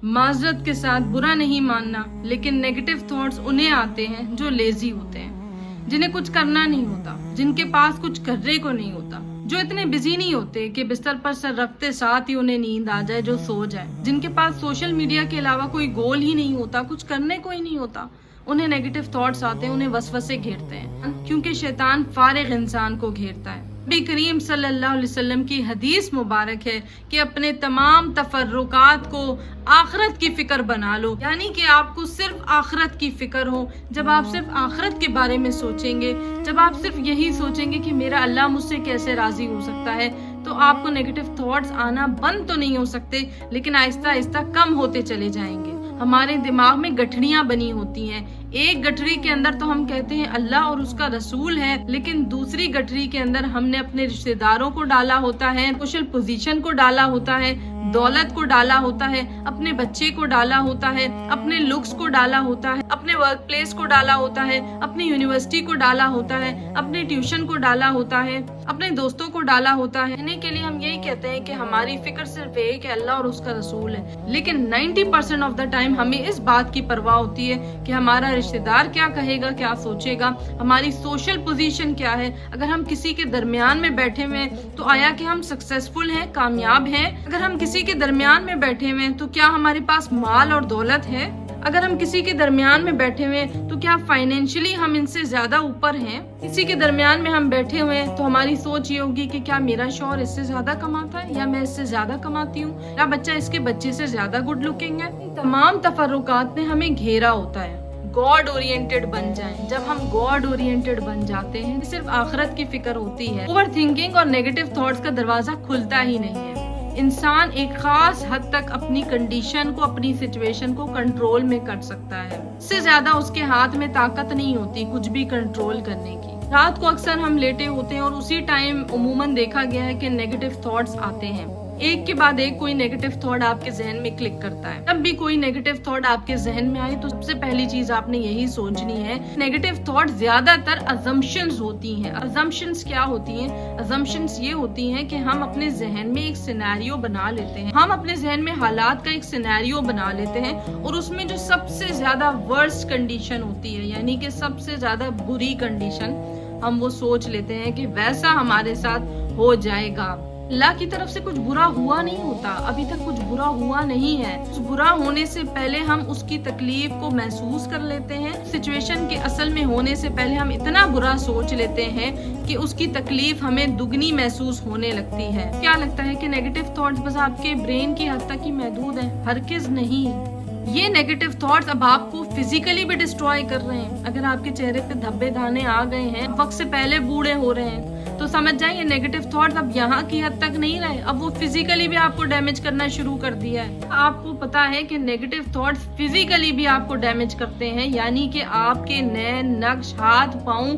معذرت کے ساتھ برا نہیں ماننا، لیکن نیگیٹو تھاٹس انہیں آتے ہیں جو لیزی ہوتے ہیں، جنہیں کچھ کرنا نہیں ہوتا، جن کے پاس کچھ کرنے کو نہیں ہوتا، جو اتنے بزی نہیں ہوتے کہ بستر پر سر رکھتے ساتھ ہی انہیں نیند آ جائے، جو سو جائے، جن کے پاس سوشل میڈیا کے علاوہ کوئی گول ہی نہیں ہوتا، کچھ کرنے کو ہی نہیں ہوتا، انہیں نیگیٹو تھاٹس آتے ہیں، انہیں وسوسے گھیرتے ہیں، کیونکہ شیطان فارغ انسان کو گھیرتا ہے۔ نبی کریم صلی اللہ علیہ وسلم کی حدیث مبارک ہے کہ اپنے تمام تفرقات کو آخرت کی فکر بنا لو، یعنی کہ آپ کو صرف آخرت کی فکر ہو۔ جب آپ صرف آخرت کے بارے میں سوچیں گے، جب آپ صرف یہی سوچیں گے کہ میرا اللہ مجھ سے کیسے راضی ہو سکتا ہے، تو آپ کو نیگیٹو تھاٹس آنا بند تو نہیں ہو سکتے، لیکن آہستہ آہستہ کم ہوتے چلے جائیں گے۔ ہمارے دماغ میں گٹھڑیاں بنی ہوتی ہیں، ایک گٹھڑی کے اندر تو ہم کہتے ہیں اللہ اور اس کا رسول ہے، لیکن دوسری گٹھڑی کے اندر ہم نے اپنے رشتہ داروں کو ڈالا ہوتا ہے، سوشل پوزیشن کو ڈالا ہوتا ہے، دولت کو ڈالا ہوتا ہے، اپنے بچے کو ڈالا ہوتا ہے، اپنے لکس کو ڈالا ہوتا ہے، اپنے ورک پلیس کو ڈالا ہوتا ہے، اپنی یونیورسٹی کو ڈالا ہوتا ہے، اپنے ٹیوشن کو ڈالا ہوتا ہے، اپنے دوستوں کو ڈالا ہوتا ہے۔ انہیں کے لیے ہم یہی کہتے ہیں کہ ہماری فکر صرف ایک ہے، اللہ اور اس کا رسول ہے، لیکن 90% آف دا ٹائم ہمیں اس بات کی پرواہ ہوتی ہے کہ ہمارا رشتہ دار کیا کہے گا، کیا سوچے گا، ہماری سوشل پوزیشن کیا ہے۔ اگر ہم کسی کے درمیان میں بیٹھے ہوئے ہیں تو آیا کہ ہم سکسیسفل ہیں، کامیاب ہیں؟ اگر ہم کسی کے درمیان میں بیٹھے ہوئے ہیں تو کیا ہمارے پاس مال اور دولت ہے؟ اگر ہم کسی کے درمیان میں بیٹھے ہوئے ہیں تو کیا فائنینشلی ہم ان سے زیادہ اوپر ہیں؟ کسی کے درمیان میں ہم بیٹھے ہوئے ہیں تو ہماری سوچ یہ ہوگی کہ کیا میرا شوہر اس سے زیادہ کماتا ہے، یا میں اس سے زیادہ کماتی ہوں، یا بچہ اس کے بچے سے زیادہ گڈ لکنگ ہے۔ تمام تفرقات نے ہمیں گھیرا ہوتا ہے۔ گاڈ اورینٹڈ بن جائیں۔ جب ہم گاڈ اورینٹڈ بن جاتے ہیں، صرف آخرت کی فکر ہوتی ہے، اوور تھنکنگ اور نیگیٹو تھاٹس کا دروازہ کھلتا ہی نہیں ہے۔ انسان ایک خاص حد تک اپنی کنڈیشن کو، اپنی سچویشن کو کنٹرول میں کر سکتا ہے، اس سے زیادہ اس کے ہاتھ میں طاقت نہیں ہوتی کچھ بھی کنٹرول کرنے کی۔ رات کو اکثر ہم لیٹے ہوتے ہیں اور اسی ٹائم عموماً دیکھا گیا ہے کہ نیگیٹو تھاٹس آتے ہیں، ایک کے بعد ایک کوئی نیگیٹو تھاٹ آپ کے ذہن میں کلک کرتا ہے۔ جب بھی کوئی نیگیٹو تھاٹ آپ کے ذہن میں آئے تو سب سے پہلی چیز آپ نے یہی سوچنی ہے، نیگیٹو تھاٹ زیادہ تر ازمپشنز ہوتی ہیں۔ ازمپشنز کیا ہوتی ہیں؟ ازمپشنز یہ ہوتی ہیں کہ ہم اپنے ذہن میں ایک سینیریو بنا لیتے ہیں، ہم اپنے ذہن میں حالات کا ایک سینیریو بنا لیتے ہیں، اور اس میں جو سب سے زیادہ ورسٹ کنڈیشن ہوتی ہے، یعنی کہ سب سے زیادہ بری کنڈیشن، ہم وہ سوچ لیتے ہیں کہ ویسا ہمارے ساتھ ہو جائے گا۔ اللہ کی طرف سے کچھ برا ہوا نہیں ہوتا، ابھی تک کچھ برا ہوا نہیں ہے۔ کچھ برا ہونے سے پہلے ہم اس کی تکلیف کو محسوس کر لیتے ہیں، سچویشن کے اصل میں ہونے سے پہلے ہم اتنا برا سوچ لیتے ہیں کہ اس کی تکلیف ہمیں دگنی محسوس ہونے لگتی ہے۔ کیا لگتا ہے کہ نیگیٹو تھاٹس بس آپ کے برین کی حد تک ہی محدود ہیں؟ ہرگز نہیں۔ یہ نیگیٹو تھاٹس اب آپ کو فزیکلی بھی ڈسٹروائے کر رہے ہیں۔ اگر آپ کے چہرے پہ دھبے دانے آ گئے ہیں، وقت سے پہلے بوڑھے ہو رہے ہیں، تو سمجھ جائیں یہ نیگیٹو تھاٹس اب یہاں کی حد تک نہیں رہے، اب وہ فزیکلی بھی آپ کو ڈیمیج کرنا شروع کر دیا ہے۔ آپ کو پتا ہے کہ نیگیٹو تھاٹس فزیکلی بھی آپ کو ڈیمیج کرتے ہیں، یعنی کہ آپ کے نین، نقش، ہاتھ، پاؤں،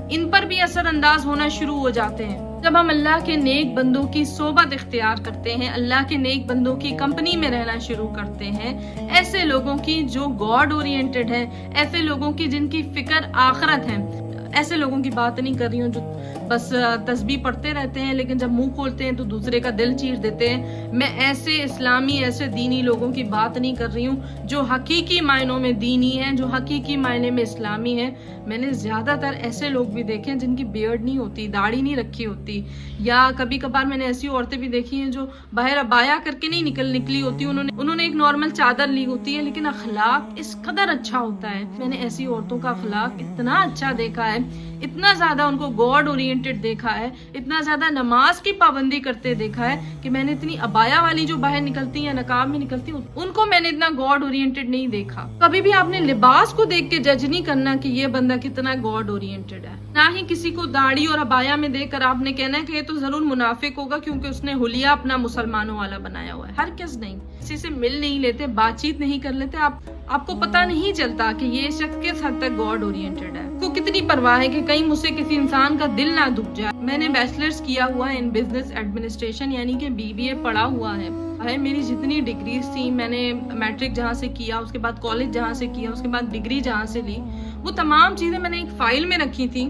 ان پر بھی اثر انداز ہونا شروع ہو جاتے ہیں۔ جب ہم اللہ کے نیک بندوں کی صحبت اختیار کرتے ہیں، اللہ کے نیک بندوں کی کمپنی میں رہنا شروع کرتے ہیں، ایسے لوگوں کی جو گاڈ اورینٹڈ ہیں، ایسے لوگوں کی جن کی فکر آخرت ہے، ایسے لوگوں کی بات نہیں کر رہی ہوں جو بس تسبیح پڑھتے رہتے ہیں لیکن جب منہ کھولتے ہیں تو دوسرے کا دل چیر دیتے ہیں۔ میں ایسے اسلامی، ایسے دینی لوگوں کی بات نہیں کر رہی ہوں جو حقیقی معنوں میں دینی ہیں، جو حقیقی معنی میں اسلامی ہیں۔ میں نے زیادہ تر ایسے لوگ بھی دیکھے ہیں جن کی بیئرڈ نہیں ہوتی، داڑھی نہیں رکھی ہوتی، یا کبھی کبھار میں نے ایسی عورتیں بھی دیکھی ہیں جو باہر عبایا کر کے نہیں نکلی ہوتی، انہوں نے ایک نارمل چادر لی ہوتی ہے، لیکن اخلاق اس قدر اچھا ہوتا ہے۔ میں نے ایسی عورتوں کا اخلاق اتنا اچھا دیکھا ہے، اتنا زیادہ ان کو گاڈ اورینٹڈ دیکھا ہے، اتنا زیادہ نماز کی پابندی کرتے دیکھا ہے کہ میں نے اتنی عبایا والی جو باہر نکلتی ہیں، نقاب میں نکلتی ہیں، ان کو میں نے اتنا گاڈ اورینٹڈ نہیں دیکھا۔ کبھی بھی آپ نے لباس کو دیکھ کے جج نہیں کرنا کہ یہ بندہ کتنا گاڈ اورینٹڈ ہے، نہ ہی کسی کو داڑھی اور عبایا میں دیکھ کر آپ نے کہنا ہے کہ یہ تو ضرور منافق ہوگا کیونکہ اس نے حلیہ اپنا مسلمانوں والا بنایا ہوا ہے۔ ہرگز نہیں۔ کسی سے مل نہیں لیتے، بات چیت نہیں کر لیتے، آپ کو پتہ نہیں چلتا کہ یہ شخص کس حد تک گاڈ اورینٹڈ ہے، کو کتنی پرواہ ہے کہ کہیں مجھ سے کسی انسان کا دل نہ دکھ جائے۔ میں نے بیچلرز کیا ہوا ہے ان بزنس ایڈمنسٹریشن، یعنی کہ BBA پڑھا ہوا ہے۔ میری جتنی ڈگریز تھیں، میں نے میٹرک جہاں سے کیا، اس کے بعد کالج جہاں سے کیا، اس کے بعد ڈگری جہاں سے لی، وہ تمام چیزیں میں نے ایک فائل میں رکھی تھیں،